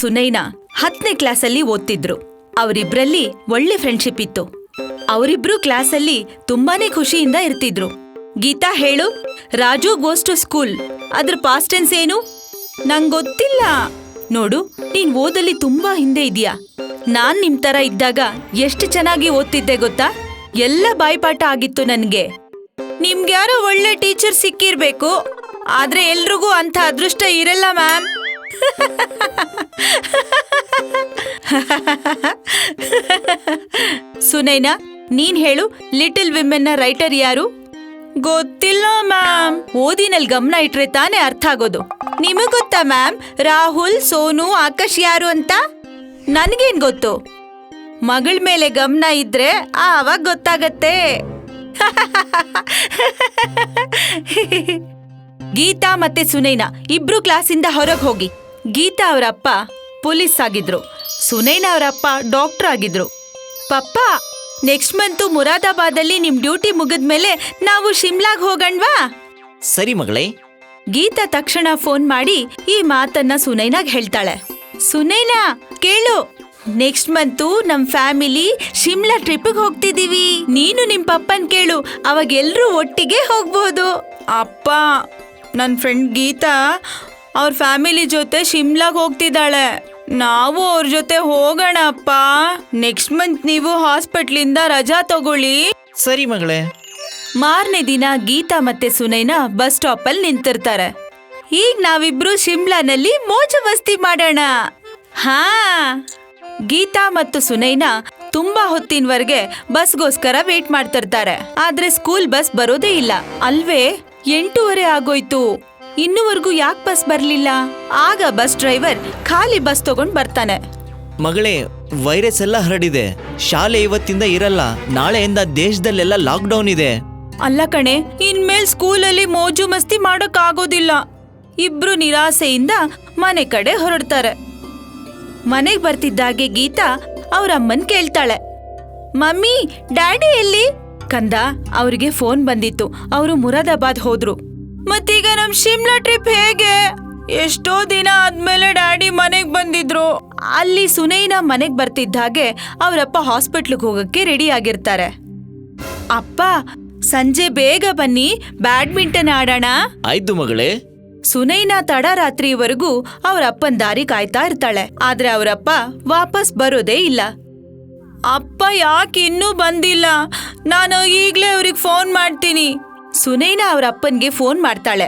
ಸುನೈನಾ 10ನೇ ಕ್ಲಾಸಲ್ಲಿ ಓದ್ತಿದ್ರು. ಅವರಿಬ್ರಲ್ಲಿ ಒಳ್ಳೆ ಫ್ರೆಂಡ್ಶಿಪ್ ಇತ್ತು. ಅವರಿಬ್ರು ಕ್ಲಾಸಲ್ಲಿ ತುಂಬಾನೇ ಖುಷಿಯಿಂದ ಇರ್ತಿದ್ರು. ಗೀತಾ ಹೇಳು, ರಾಜು ಗೋಸ್ ಟು ಸ್ಕೂಲ್ ಅದ್ರ ಪಾಸ್ಟ್ ಟೆನ್ಸ್ ಏನು? ನಂಗೊತ್ತಿಲ್ಲ. ನೋಡು, ನೀನ್ ಓದಲ್ಲಿ ತುಂಬಾ ಹಿಂದೆ ಇದೀಯಾ. ನಾನ್ ನಿಮ್ ತರ ಇದ್ದಾಗ ಎಷ್ಟು ಚೆನ್ನಾಗಿ ಓದ್ತಿದ್ದೆ ಗೊತ್ತಾ? ಎಲ್ಲ ಬಾಯ್ಪಾಠ ಆಗಿತ್ತು ನನ್ಗೆ. ನಿಮ್ಗ್ಯಾರೋ ಒಳ್ಳೆ ಟೀಚರ್ ಸಿಕ್ಕಿರ್ಬೇಕು, ಆದ್ರೆ ಎಲ್ರಿಗೂ ಅಂತ ಅದೃಷ್ಟ ಇರಲ್ಲ ಮ್ಯಾಮ್. ಸುನೈನಾ, ನೀನ್ ಹೇಳು, ಲಿಟಲ್ ವಿಮೆನ್ನ ರೈಟರ್ ಯಾರು? ಗೊತ್ತಿಲ್ಲ ಮ್ಯಾಮ್. ಓದಿನಲ್ಲಿ ಗಮನ ಇಟ್ರೆ ತಾನೇ ಅರ್ಥ ಆಗೋದು. ನಿಮಗ್ ಗೊತ್ತಾ ಮ್ಯಾಮ್ ರಾಹುಲ್, ಸೋನು, ಆಕಾಶ್ ಯಾರು ಅಂತ? ನನ್ಗೇನ್ ಗೊತ್ತು? ಮಗಳ ಮೇಲೆ ಗಮನ ಇದ್ರೆ ಆವಾಗ ಗೊತ್ತಾಗತ್ತೆ. ಗೀತಾ ಮತ್ತೆ ಸುನೈನಾ ಇಬ್ರು ಕ್ಲಾಸಿಂದ ಹೊರಗೆ ಹೋಗಿ. ಗೀತಾ ಅವರಪ್ಪ ಪೊಲೀಸ್ ಆಗಿದ್ರು, ಸುನೈನಾ ಅವರಪ್ಪ ಡಾಕ್ಟರ್ ಆಗಿದ್ರು. ಪಪ್ಪ, ನೆಕ್ಸ್ಟ್ ಮಂತು ಮುರಾದಾಬಾದಲ್ಲಿ ನಿಮ್ ಡ್ಯೂಟಿ ಮುಗಿದ್ಮೇಲೆ ನಾವು ಶಿಮ್ಲಾಗ್ ಹೋಗಣ್ವಾ? ಸರಿ ಮಗಳೇ. ಗೀತಾ ತಕ್ಷಣ ಫೋನ್ ಮಾಡಿ ಈ ಮಾತನ್ನ ಸುನೈನಾಗ್ ಹೇಳ್ತಾಳೆ. ಸುನೈನಾ ಕೇಳು, ನೆಕ್ಸ್ಟ್ ಮಂತು ನಮ್ ಫ್ಯಾಮಿಲಿ ಶಿಮ್ಲಾ ಟ್ರಿಪ್ಗೆ ಹೋಗ್ತಿದೀವಿ. ನೀನು ನಿಮ್ ಪಪ್ಪನ್ ಕೇಳು, ಅವಾಗ ಎಲ್ರೂ ಒಟ್ಟಿಗೆ ಹೋಗ್ಬೋದು. ಅಪ್ಪ, ನನ್ ಫ್ರೆಂಡ್ ಗೀತಾ ಅವ್ರ ಫ್ಯಾಮಿಲಿ ಜೊತೆ ಶಿಮ್ಲಾಗ್ ಹೋಗ್ತಿದ್ದಾಳೆ. ನಾವು ಅವ್ರ ಜೊತೆ ಹೋಗೋಣ ಅಪ್ಪ. ನೆಕ್ಸ್ಟ್ ಮಂತ್ ನೀವು ಹಾಸ್ಪಿಟ್ಲಿಂದ ರಜಾ ತಗೊಳ್ಳಿ. ಸರಿ ಮಗಳೇ. ಮಾರನೇ ದಿನ ಗೀತಾ ಮತ್ತೆ ಸುನೈನಾ ಬಸ್ ಸ್ಟಾಪ್ ಅಲ್ಲಿ ನಿಂತಿರ್ತಾರೆ. ಈಗ ನಾವಿಬ್ರು ಶಿಮ್ಲಾನಲ್ಲಿ ಮೋಜು ಮಸ್ತಿ ಮಾಡೋಣ. ಹಾ. ಗೀತಾ ಮತ್ತು ಸುನೈನಾ ತುಂಬಾ ಹೊತ್ತಿನವರೆಗೆ ಬಸ್ಗೋಸ್ಕರ ವೇಟ್ ಮಾಡ್ತಿರ್ತಾರೆ. ಆದ್ರೆ ಸ್ಕೂಲ್ ಬಸ್ ಬರೋದೇ ಇಲ್ಲ ಅಲ್ವೇ? 8:30 ಆಗೋಯ್ತು. ಇನ್ನುವರೆಗೂ ಯಾಕೆ ಬಸ್ ಬರ್ಲಿಲ್ಲ? ಆಗ ಬಸ್ ಡ್ರೈವರ್ ಖಾಲಿ ಬಸ್ ತಗೊಂಡ್ ಬರ್ತಾನೆ. ಮಗಳೇ, ವೈರಸ್ ಎಲ್ಲ ಹರಡಿದೆ, ಶಾಲೆ ಇವತ್ತಿಂದ ಇರಲ್ಲ, ನಾಳೆಯಿಂದ ದೇಶದಲ್ಲೆಲ್ಲ ಲಾಕ್ಡೌನ್ ಇದೆ. ಅಲ್ಲ ಕಣೆ, ಇನ್ಮೇಲ್ ಸ್ಕೂಲಲ್ಲಿ ಮೋಜು ಮಸ್ತಿ ಮಾಡೋಕ್ ಆಗೋದಿಲ್ಲ. ಇಬ್ರು ನಿರಾಸೆಯಿಂದ ಮನೆ ಕಡೆ ಹೊರಡ್ತಾರೆ. ಮನೆಗ್ ಬರ್ತಿದ್ದಾಗೆ ಗೀತಾ ಅವ್ರ ಅಮ್ಮನ್ ಕೇಳ್ತಾಳೆ, ಮಮ್ಮಿ, ಡ್ಯಾಡಿ ಎಲ್ಲಿ? ಕಂದ, ಅವ್ರಿಗೆ ಫೋನ್ ಬಂದಿತ್ತು, ಅವರು ಮುರಾದಾಬಾದ್ ಹೋದ್ರು. ಮತ್ತೀಗ ನಮ್ ಶಿಮ್ಲಾ ಟ್ರಿಪ್ ಹೇಗೆ? ಎಷ್ಟೋ ದಿನ ಆದ್ಮೇಲೆ ಡ್ಯಾಡಿ ಮನೆಗ್ ಬಂದಿದ್ರು. ಅಲ್ಲಿ ಸುನೈನಾ ಮನೆಗ್ ಬರ್ತಿದ್ದಾಗೆ ಅವರಪ್ಪ ಹಾಸ್ಪಿಟ್ಲಿಗೆ ಹೋಗಕ್ಕೆ ರೆಡಿ ಆಗಿರ್ತಾರೆ. ಅಪ್ಪ, ಸಂಜೆ ಬೇಗ ಬನ್ನಿ, ಬ್ಯಾಡ್ಮಿಂಟನ್ ಆಡೋಣ. ಆಯ್ತು ಮಗಳೇ. ಸುನೈನಾ ತಡರಾತ್ರಿವರೆಗೂ ಅವರಪ್ಪನ್ ದಾರಿ ಕಾಯ್ತಾ ಇರ್ತಾಳೆ. ಆದ್ರೆ ಅವರಪ್ಪ ವಾಪಸ್ ಬರೋದೇ ಇಲ್ಲ. ಅಪ್ಪ ಯಾಕೆ ಇನ್ನೂ ಬಂದಿಲ್ಲ? ನಾನು ಈಗ್ಲೇ ಅವ್ರಿಗೆ ಫೋನ್ ಮಾಡ್ತೀನಿ. ಸುನೈನಾ ಅವರಪ್ಪನ್ಗೆ ಫೋನ್ ಮಾಡ್ತಾಳೆ.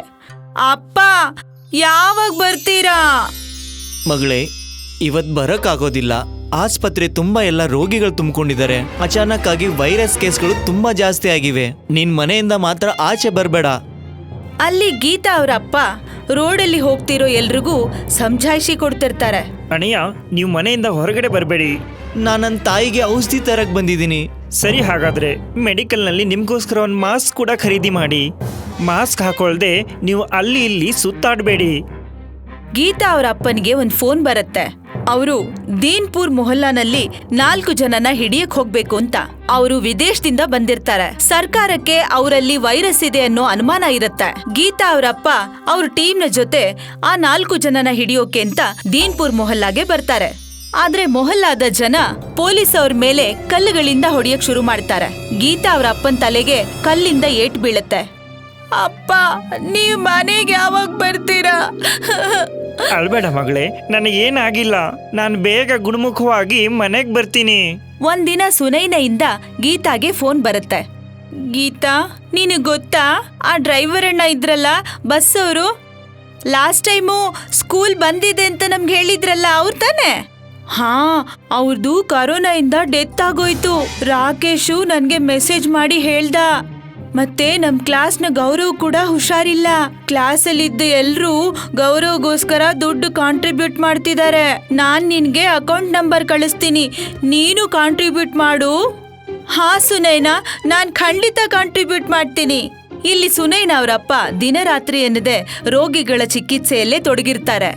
ಅಪ್ಪ, ಯಾವಾಗ ಬರ್ತೀರಾ? ಮಗಳೇ, ಇವತ್ ಬರಕ್ಕಾಗೋದಿಲ್ಲ. ಆಸ್ಪತ್ರೆ ತುಂಬಾ ಎಲ್ಲ ರೋಗಿಗಳು ತುಂಬಿಕೊಂಡಿದ್ದಾರೆ. ಅಚಾನಕ್ ಆಗಿ ವೈರಸ್ ಕೇಸ್ಗಳು ತುಂಬಾ ಜಾಸ್ತಿ ಆಗಿವೆ. ನಿನ್ ಮನೆಯಿಂದ ಮಾತ್ರ ಆಚೆ ಬರ್ಬೇಡ. ಅಲ್ಲಿ ಗೀತಾ ಅವರಪ್ಪ ರೋಡಲ್ಲಿ ಹೋಗ್ತಿರೋ ಎಲ್ರಿಗೂ ಸಮಜಾಯಿಷಿ ಕೊಡ್ತಿರ್ತಾರೆ. ಅಣ್ಣಯ್ಯ, ನೀವು ಮನೆಯಿಂದ ಹೊರಗಡೆ ಬರಬೇಡಿ. ನಾನು ನನ್ನ ತಾಯಿಗೆ ಔಷಧಿ ತರಕ್ ಬಂದಿದ್ದೀನಿ. ಸರಿ, ಹಾಗಾದ್ರೆ ಮೆಡಿಕಲ್ನಲ್ಲಿ ನಿಮ್ಗೋಸ್ಕರ ಒಂದು ಮಾಸ್ಕ್ ಕೂಡ ಖರೀದಿ ಮಾಡಿ. ಮಾಸ್ಕ್ ಹಾಕೊಳ್ದೆ ನೀವು ಅಲ್ಲಿ ಇಲ್ಲಿ ಸುತ್ತಾಡಬೇಡಿ. ಗೀತಾ ಅವರ ಅಪ್ಪನಿಗೆ ಒಂದು ಫೋನ್ ಬರುತ್ತೆ. ಅವರು ದೀನ್ಪುರ್ ಮೊಹಲ್ಲಾನಲ್ಲಿ 4 ಜನನ ಹಿಡಿಯಕ್ ಹೋಗ್ಬೇಕು ಅಂತ. ಅವರು ವಿದೇಶದಿಂದ ಬಂದಿರ್ತಾರೆ. ಸರ್ಕಾರಕ್ಕೆ ಅವರಲ್ಲಿ ವೈರಸ್ ಇದೆ ಅನ್ನೋ ಅನುಮಾನ ಇರುತ್ತೆ. ಗೀತಾ ಅವರಪ್ಪ ಅವ್ರ ಟೀಮ್ನ ಜೊತೆ ಆ 4 ಜನನ ಹಿಡಿಯೋಕೆ ಅಂತ ದೀನ್ಪುರ್ ಮೊಹಲ್ಲಾಗೆ ಬರ್ತಾರೆ. ಆದ್ರೆ ಮೊಹಲ್ಲಾದ ಜನ ಪೊಲೀಸ್ ಅವ್ರ ಮೇಲೆ ಕಲ್ಲುಗಳಿಂದ ಹೊಡೆಯಕ್ ಶುರು ಮಾಡ್ತಾರೆ. ಗೀತಾ ಅವರ ಅಪ್ಪನ ತಲೆಗೆ ಕಲ್ಲಿಂದ ಏಟ್ ಬೀಳುತ್ತೆ. ಅಪ್ಪ, ನೀವ್ ಮನೆಗೆ ಯಾವಾಗ ಬರ್ತೀರಾ? ಅಳ್ಬೇಡ ಮಗಳೇ, ನನಗೇನಾಗಿಲ್ಲ. ನಾನು ಬೇಗ ಗುಣಮುಖವಾಗಿ ಮನೆಗೆ ಬರ್ತೀನಿ. ಒಂದಿನ ಸುನೈನೆಯಿಂದ ಗೀತಾಗೆ ಫೋನ್ ಬರುತ್ತೆ. ಗೀತಾ, ನಿನಗ್ ಗೊತ್ತಾ, ಆ ಡ್ರೈವರ್ ಅಣ್ಣ ಇದ್ರಲ್ಲ, ಬಸ್ ಅವರು, ಲಾಸ್ಟ್ ಟೈಮು ಸ್ಕೂಲ್ ಬಂದಿದೆ ಅಂತ ನಮ್ಗೆ ಹೇಳಿದ್ರಲ್ಲ, ಅವ್ರು ತಾನೆ? ಹಾ, ಅವ್ರದ್ದು ಕರೋನಾ ಇಂದ ಡೆತ್ ಆಗೋಯ್ತು. ರಾಕೇಶು ನನ್ಗೆ ಮೆಸೇಜ್ ಮಾಡಿ ಹೇಳ್ದ. ಮತ್ತೆ ನಮ್ ಕ್ಲಾಸ್ನ ಗೌರವ್ ಕೂಡ ಹುಷಾರಿಲ್ಲ. ಕ್ಲಾಸಲ್ಲಿದ್ದ ಎಲ್ರೂ ಗೌರವ್ಗೋಸ್ಕರ ದುಡ್ಡು ಕಾಂಟ್ರಿಬ್ಯೂಟ್ ಮಾಡ್ತಿದ್ದಾರೆ. ನಾನ್ ನಿನ್ಗೆ ಅಕೌಂಟ್ ನಂಬರ್ ಕಳಿಸ್ತೀನಿ, ನೀನು ಕಾಂಟ್ರಿಬ್ಯೂಟ್ ಮಾಡು. ಹಾ ಸುನೈನಾ, ನಾನ್ ಖಂಡಿತ ಕಾಂಟ್ರಿಬ್ಯೂಟ್ ಮಾಡ್ತೀನಿ. ಇಲ್ಲಿ ಸುನೈನಾ ಅವರಪ್ಪ ದಿನರಾತ್ರಿ ಎನ್ನದೆ ರೋಗಿಗಳ ಚಿಕಿತ್ಸೆಯಲ್ಲೇ ತೊಡಗಿರ್ತಾರೆ.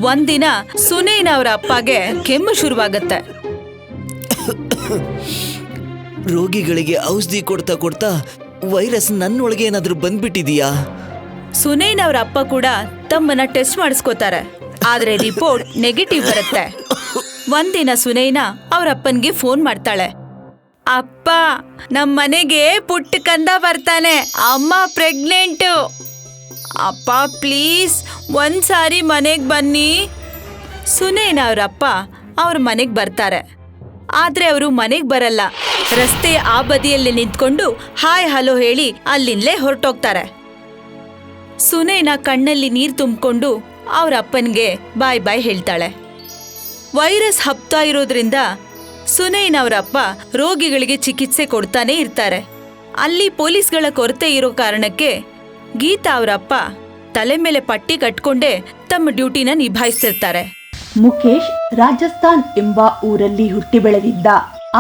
ಒಂದಿನ ಸುನೈನಾ ಅವರ ಅಪ್ಪಗೆ ಕೆಮ್ಮು ಶುರುವಾಗತ್ತೆ. ರೋಗಿಗಳಿಗೆ ಔಷಧಿ ಕೊಡ್ತಾ ಕೊಡ್ತಾ ವೈರಸ್ ನನ್ನೊಳಗೆ ಏನಾದ್ರೂ ಬಂದ್ಬಿಟ್ಟಿದೀಯಾ? ಸುನೈನಾ ಅವರ ಅಪ್ಪ ಕೂಡ ತಮ್ಮನ್ನ ಟೆಸ್ಟ್ ಮಾಡಿಸ್ಕೋತಾರೆ. ಆದ್ರೆ ರಿಪೋರ್ಟ್ ನೆಗೆಟಿವ್ ಬರುತ್ತೆ. ಒಂದಿನ ಸುನೈನಾ ಅವ್ರ ಅಪ್ಪನ್ಗೆ ಫೋನ್ ಮಾಡ್ತಾಳೆ. ಅಪ್ಪ, ನಮ್ ಮನೆಗೆ ಪುಟ್ಟ ಕಂದ ಬರ್ತಾನೆ, ಅಮ್ಮ ಪ್ರೆಗ್ನೆಂಟು. ಅಪ್ಪ ಪ್ಲೀಸ್ ಒಂದ್ಸಾರಿ ಮನೆಗ್ ಬನ್ನಿ. ಸುನೈನಾ ಅವ್ರಪ್ಪ ಅವ್ರ ಮನೆಗ್ ಬರ್ತಾರೆ. ಆದ್ರೆ ಅವರು ಮನೆಗ್ ಬರಲ್ಲ. ರಸ್ತೆ ಆ ಬದಿಯಲ್ಲಿ ನಿಂತ್ಕೊಂಡು ಹಾಯ್ ಹಲೋ ಹೇಳಿ ಅಲ್ಲಿಂದಲೇ ಹೊರಟೋಗ್ತಾರೆ. ಸುನೈನಾ ಕಣ್ಣಲ್ಲಿ ನೀರು ತುಂಬಿಕೊಂಡು ಅವ್ರ ಅಪ್ಪನ್ಗೆ ಬಾಯ್ ಬಾಯ್ ಹೇಳ್ತಾಳೆ. ವೈರಸ್ ಹಬ್ತಾ ಇರೋದ್ರಿಂದ ಸುನೈನಾ ಅವರಪ್ಪ ರೋಗಿಗಳಿಗೆ ಚಿಕಿತ್ಸೆ ಕೊಡ್ತಾನೆ ಇರ್ತಾರೆ. ಅಲ್ಲಿ ಪೊಲೀಸ್ಗಳ ಕೊರತೆ ಇರೋ ಕಾರಣಕ್ಕೆ ಗೀತಾ ಅವರಪ್ಪ ತಲೆ ಮೇಲೆ ಪಟ್ಟಿ ಕಟ್ಕೊಂಡೇ ತಮ್ಮ ಡ್ಯೂಟಿನ ನಿಭಾಯಿಸ್ತಿರ್ತಾರೆ. ಮುಖೇಶ್ ರಾಜಸ್ಥಾನ್ ಎಂಬ ಊರಲ್ಲಿ ಹುಟ್ಟಿ ಬೆಳೆದಿದ್ದ.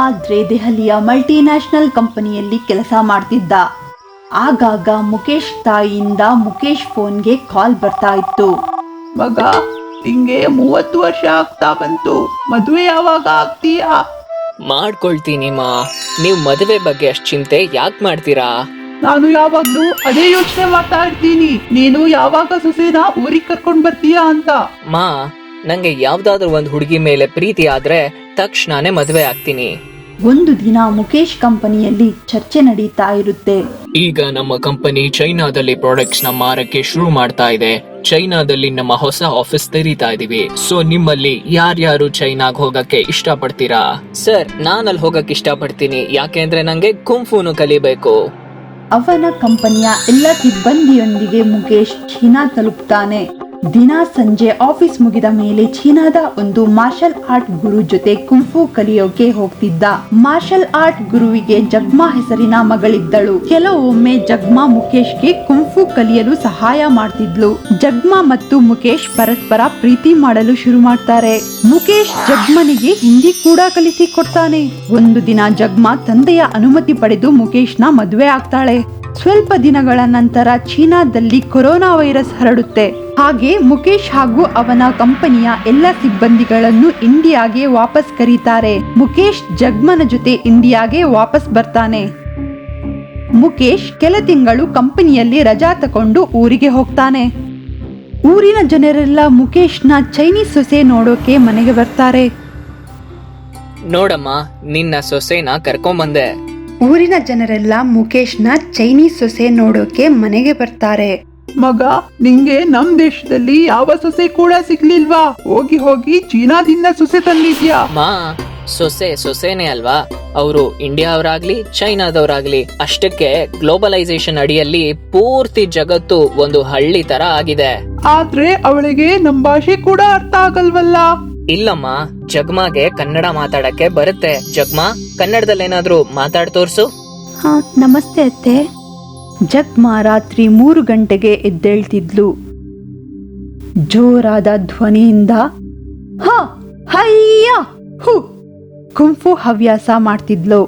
ಆದ್ರೆ ದೆಹಲಿಯ ಮಲ್ಟಿನ್ಯಾಷನಲ್ ಕಂಪನಿಯಲ್ಲಿ ಕೆಲಸ ಮಾಡ್ತಿದ್ದ. ಆಗಾಗ ಮುಖೇಶ್ ತಾಯಿಯಿಂದ ಮುಖೇಶ್ ಫೋನ್ಗೆ ಕಾಲ್ ಬರ್ತಾ ಇತ್ತು. ಮಗ, ನಿಂಗೆ 30 ವರ್ಷ ಆಗ್ತಾ ಬಂತು, ಮದುವೆ ಯಾವಾಗ ಆಗ್ತೀಯಾ? ಮಾಡ್ಕೊಳ್ತೀನಿ ಮಾ. ನೀವು ಮದುವೆ ಬಗ್ಗೆ ಅಷ್ಟು ಚಿಂತೆ ಯಾಕೆ ಮಾಡ್ತೀರಾ? ನಾನು ಯಾವಾಗ್ಲೂ ಅದೇ ಯೋಚನೆ ಮಾಡ್ತಾ ಇರ್ತೀನಿ, ನೀನು ಯಾವಾಗ ಸೊಸೆನ ಊರಿಗೆ ಕರ್ಕೊಂಡ್ ಬರ್ತೀಯಾ ಅಂತ. ಮಾ, ನಂಗೆ ಯಾವ್ದಾದ್ರು ಒಂದು ಹುಡುಗಿ ಮೇಲೆ ಪ್ರೀತಿ ಆದ್ರೆ ತಕ್ಷಣನೇ ಮದುವೆ ಆಗ್ತೀನಿ. ಒಂದು ದಿನ ಮುಖೇಶ್ ಕಂಪನಿಯಲ್ಲಿ ಚರ್ಚೆ ನಡೀತಾ ಇರುತ್ತೆ. ಈಗ ನಮ್ಮ ಕಂಪನಿ ಚೈನಾದಲ್ಲಿ ಪ್ರಾಡಕ್ಟ್ಸ್ ನ ಮಾರಕ್ಕೆ ಶುರು ಮಾಡ್ತಾ ಇದೆ. ಚೈನಾದಲ್ಲಿ ನಮ್ಮ ಹೊಸ ಆಫೀಸ್ ತೆರೀತಾ ಇದೀವಿ. ಸೊ ನಿಮ್ಮಲ್ಲಿ ಯಾರ್ಯಾರು ಚೈನಾಗ್ ಹೋಗಕ್ಕೆ ಇಷ್ಟ ಪಡ್ತೀರಾ? ಸರ್, ನಾನಲ್ಲಿ ಹೋಗಕ್ ಇಷ್ಟ ಪಡ್ತೀನಿ, ಯಾಕೆಂದ್ರೆ ನಂಗೆ ಕುಂಫೂನು ಕಲಿಬೇಕು. ಅವನ ಕಂಪನಿಯ ಎಲ್ಲ ಸಿಬ್ಬಂದಿಯೊಂದಿಗೆ ಮುಖೇಶ್ ಚೀನಾ ತಲುಪ್ತಾನೆ. ದಿನ ಸಂಜೆ ಆಫೀಸ್ ಮುಗಿದ ಮೇಲೆ ಚೀನಾದ ಒಂದು ಮಾರ್ಷಲ್ ಆರ್ಟ್ ಗುರು ಜೊತೆ ಕುಂಫು ಕಲಿಯೋಕೆ ಹೋಗ್ತಿದ್ದ. ಮಾರ್ಷಲ್ ಆರ್ಟ್ ಗುರುವಿಗೆ ಜಗ್ಮಾ ಹೆಸರಿನ ಮಗಳಿದ್ದಳು. ಕೆಲವೊಮ್ಮೆ ಜಗ್ಮಾ ಮುಖೇಶ್ಗೆ ಕುಂಫು ಕಲಿಯಲು ಸಹಾಯ ಮಾಡ್ತಿದ್ಲು. ಜಗ್ಮಾ ಮತ್ತು ಮುಖೇಶ್ ಪರಸ್ಪರ ಪ್ರೀತಿ ಮಾಡಲು ಶುರು ಮಾಡ್ತಾರೆ. ಮುಖೇಶ್ ಜಗ್ಮನಿಗೆ ಹಿಂದಿ ಕೂಡ ಕಲಿಸಿ ಕೊಡ್ತಾನೆ. ಒಂದು ದಿನ ಜಗ್ಮಾ ತಂದೆಯ ಅನುಮತಿ ಪಡೆದು ಮುಖೇಶ್ನ ಮದುವೆ ಆಗ್ತಾಳೆ. ಸ್ವಲ್ಪ ದಿನಗಳ ನಂತರ ಚೀನಾದಲ್ಲಿ ಕೊರೋನಾ ವೈರಸ್ ಹರಡುತ್ತೆ. ಹಾಗೆ ಮುಖೇಶ್ ಹಾಗೂ ಅವನ ಕಂಪನಿಯ ಎಲ್ಲ ಸಿಬ್ಬಂದಿಗಳನ್ನು ಇಂಡಿಯಾಗೆ ವಾಪಸ್ ಕರೀತಾರೆ. ಮುಖೇಶ್ ಜಗ್ಮನ ಜೊತೆ ಇಂಡಿಯಾಗೆ ವಾಪಸ್ ಬರ್ತಾನೆ. ಮುಖೇಶ್ ಕೆಲ ತಿಂಗಳು ಕಂಪನಿಯಲ್ಲಿ ರಜಾ ತಕೊಂಡು ಊರಿಗೆ ಹೋಗ್ತಾನೆ. ಊರಿನ ಜನರೆಲ್ಲ ಮುಖೇಶ್ನ ಚೈನೀಸ್ ಸೊಸೆ ನೋಡೋಕೆ ಮನೆಗೆ ಬರ್ತಾರೆ. ನೋಡಮ್ಮ, ನಿನ್ನ ಸೊಸೆನ ಕರ್ಕೊಂಬಂದೆ. ಊರಿನ ಜನರೆಲ್ಲ ಮುಖೇಶ್ನ ಚೈನೀಸ್ ಸೊಸೆ ನೋಡೋಕೆ ಮನೆಗೆ ಬರ್ತಾರೆ. ಮಗ, ನಿಂಗೆ ನಮ್ ದೇಶದಲ್ಲಿ ಯಾವ ಸೊಸೆ ಕೂಡ ಸಿಗ್ಲಿಲ್ವಾ? ಹೋಗಿ ಹೋಗಿ ಚೀನಾದಿಂದ ಸೊಸೆ ತಂದಿದ್ಯಾ? ಮಾ, ಸೊಸೆನೇ ಅಲ್ವಾ? ಅವರು ಇಂಡಿಯಾ ಅವರಾಗ್ಲಿ ಚೈನಾದವರಾಗ್ಲಿ, ಅಷ್ಟಕ್ಕೆ ಗ್ಲೋಬಲೈಸೇಷನ್ ಅಡಿಯಲ್ಲಿ ಪೂರ್ತಿ ಜಗತ್ತು ಒಂದು ಹಳ್ಳಿ ತರ ಆಗಿದೆ. ಆದ್ರೆ ಅವಳಿಗೆ ನಮ್ ಭಾಷೆ ಕೂಡ ಅರ್ಥ ಆಗಲ್ವಲ್ಲ. ಇಲ್ಲಮ್ಮ, ಜಗ್ಮಾಗೆ ಕನ್ನಡ ಮಾತಾಡಕ್ಕೆ ಬರುತ್ತೆ. ಜಗ್ಮಾ, ಕನ್ನಡದಲ್ಲೇನಾದ್ರೂ ಮಾತಾಡ್ ತೋರ್ಸು. ಹಾ, ನಮಸ್ತೆ ಅತ್ತೆ. ಜಗ್ಮಾ ರಾತ್ರಿ 3 ಗಂಟೆಗೆ ಎದ್ದೇಳ್ತಿದ್ಲು. ಜೋರಾದ ಧ್ವನಿಯಿಂದ ಹ ಹಯ್ಯ ಹು ಕುಂಫು ಹವ್ಯಾಸ ಮಾಡ್ತಿದ್ಲು.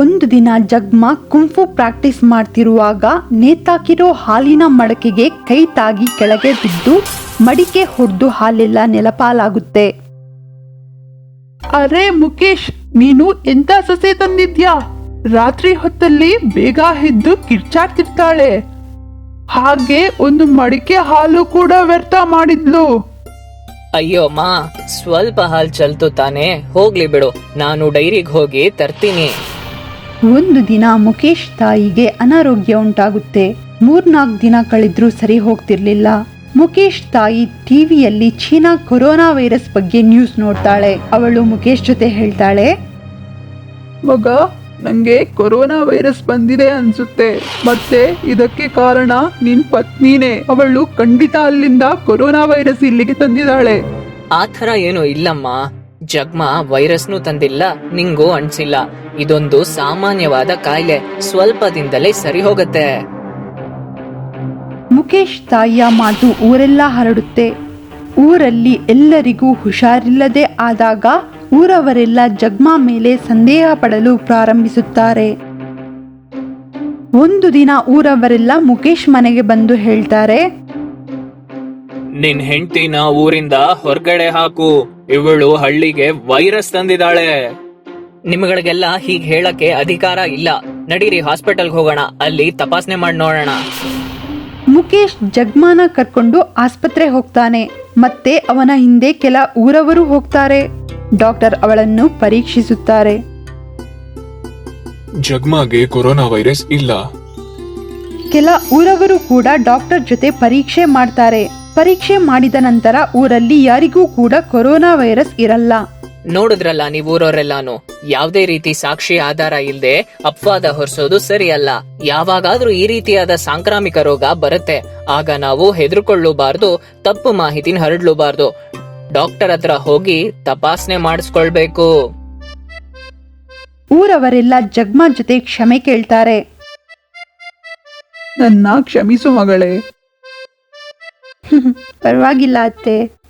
ಒಂದು ದಿನ ಜಗ್ಮಾ ಕುಂಫು ಪ್ರಾಕ್ಟೀಸ್ ಮಾಡ್ತಿರುವಾಗ ನೇತಾಕಿರೋ ಹಾಲಿನ ಮಡಕೆಗೆ ಕೈ ತಾಗಿ ಕೆಳಗೆ ಬಿದ್ದು ಮಡಿಕೆ ಹೊಡೆದು ಹಾಲೆಲ್ಲ ನೆಲಪಾಲಾಗುತ್ತೆ. ಅರೆ ಮುಖೇಶ್, ನೀನು ಎಂತ ಸೊಸೆ ತಂದಿದ್ಯಾ? ರಾತ್ರಿ ಹೊತ್ತಲ್ಲಿ ಬೇಗ ಎದ್ದು ಕಿರ್ಚಾಡ್ತಿರ್ತಾಳೆ. ಹಾಗೆ ಒಂದು ಮಡಿಕೆ ಹಾಲು ಕೂಡ ವ್ಯರ್ಥ ಮಾಡಿದ್ಲು. ಅಯ್ಯೋ ಮಾ, ಸ್ವಲ್ಪ ಹಾಲ್ ಚಲ್ತು ತಾನೆ, ಹೋಗ್ಲಿ ಬಿಡು, ನಾನು ಡೈರಿಗೆ ಹೋಗಿ ತರ್ತೀನಿ. ಒಂದು ದಿನ ಮುಖೇಶ್ ತಾಯಿಗೆ ಅನಾರೋಗ್ಯ ಉಂಟಾಗುತ್ತೆ. 3-4 ದಿನ ಕಳೆದ್ರೂ ಸರಿ ಹೋಗ್ತಿರ್ಲಿಲ್ಲ. ಮುಖೇಶ್ ತಾಯಿ ಟಿವಿಯಲ್ಲಿ ಚೀನಾ ಕೊರೋನಾ ವೈರಸ್ ಬಗ್ಗೆ ನ್ಯೂಸ್ ನೋಡ್ತಾಳೆ. ಅವಳು ಮುಖೇಶ್ ಜೊತೆ ಹೇಳ್ತಾಳೆ, ಮಗ, ನಂಗೆ ಕೊರೋನಾ ವೈರಸ್ ಬಂದಿದೆ ಅನ್ಸುತ್ತೆ. ಮತ್ತೆ ಇದಕ್ಕೆ ಕಾರಣ ನಿನ್ ಪತ್ನಿನೇ. ಅವಳು ಖಂಡಿತ ಅಲ್ಲಿಂದ ಕೊರೋನಾ ವೈರಸ್ ಇಲ್ಲಿಗೆ ತಂದಿದ್ದಾಳೆ. ಆ ಥರ ಏನು ಇಲ್ಲಮ್ಮ. ಜಗ್ಮಾ ವೈರಸ್ನು ತಂದಿಲ್ಲ, ನಿಂಗೂ ಅನ್ಸಿಲ್ಲ. ಇದೊಂದು ಸಾಮಾನ್ಯವಾದ ಕಾಯಿಲೆ, ಸ್ವಲ್ಪ ದಿನದಲ್ಲೇ ಸರಿ ಹೋಗುತ್ತೆ. ಮುಖೇಶ್ ತಾಯಿಯ ಮಾತು ಊರೆಲ್ಲ ಹರಡುತ್ತೆ. ಊರಲ್ಲಿ ಎಲ್ಲರಿಗೂ ಹುಷಾರಿಲ್ಲದೆ ಆದಾಗ ಊರವರೆಲ್ಲ ಜಗ್ಮಾ ಮೇಲೆ ಸಂದೇಹ ಪಡಲು ಪ್ರಾರಂಭಿಸುತ್ತಾರೆ. ಒಂದು ದಿನ ಊರವರೆಲ್ಲ ಮುಖೇಶ್ ಮನೆಗೆ ಬಂದು ಹೇಳ್ತಾರೆ, ನಿನ್ ಹೆಂಡತಿನ ಊರಿಂದ ಹೊರಗಡೆ ಹಾಕು, ಇವಳು ಹಳ್ಳಿಗೆ ವೈರಸ್ ತಂದಿದ್ದಾಳೆ. ನಿಮ್ಗಳಿಗೆಲ್ಲ ಹೀಗ್ ಹೇಳಕ್ಕೆ ಅಧಿಕಾರ ಇಲ್ಲ. ನಡೀರಿ ಹಾಸ್ಪಿಟಲ್ಗೆ ಹೋಗೋಣ, ಅಲ್ಲಿ ತಪಾಸಣೆ ಮಾಡಿ ನೋಡೋಣ. ಮುಖೇಶ್ ಜಗ್ಮಾನ ಕರ್ಕೊಂಡು ಆಸ್ಪತ್ರೆ ಹೋಗ್ತಾನೆ. ಮತ್ತೆ ಅವನ ಹಿಂದೆ ಕೆಲ ಊರವರು ಹೋಗ್ತಾರೆ. ಡಾಕ್ಟರ್ ಅವಳನ್ನು ಪರೀಕ್ಷಿಸುತ್ತಾರೆ. ಜಗ್ಮಾಗೆ ಕೊರೋನಾ ವೈರಸ್ ಇಲ್ಲ. ಕೆಲ ಊರವರು ಕೂಡ ಡಾಕ್ಟರ್ ಜೊತೆ ಪರೀಕ್ಷೆ ಮಾಡ್ತಾರೆ. ಪರೀಕ್ಷೆ ಮಾಡಿದ ನಂತರ ಊರಲ್ಲಿ ಯಾರಿಗೂ ಕೂಡ ಕೊರೋನಾ ವೈರಸ್ ಇರಲ್ಲ. ನೋಡಿದ್ರಲ್ಲ ನೀವು ಊರವರೆಲ್ಲಾನು, ಯಾವುದೇ ರೀತಿ ಸಾಕ್ಷಿ ಆಧಾರ ಇಲ್ಲದೆ ಅಪವಾದ ಹೊರಿಸೋದು ಸರಿಯಲ್ಲ. ಯಾವಾಗಾದ್ರೂ ಈ ರೀತಿಯಾದ ಸಾಂಕ್ರಾಮಿಕ ರೋಗ ಬರುತ್ತೆ, ಆಗ ನಾವು ಹೆದರ್ಕೊಳ್ಳಬಾರ್ದು, ತಪ್ಪು ಮಾಹಿತಿನ ಹರಡ್ಲೂಬಾರ್ದು. ಡಾಕ್ಟರ್ ಹತ್ರ ಹೋಗಿ ತಪಾಸಣೆ ಮಾಡಿಸ್ಕೊಳ್ಬೇಕು. ಊರವರೆಲ್ಲ ಜಗ್ಮಾ ಜೊತೆ ಕ್ಷಮೆ ಕೇಳ್ತಾರೆ. ನನ್ನ ಕ್ಷಮಿಸು ಮಗಳೇ. ಪರವಾಗಿಲ್ಲ ಅತ್ತೆ.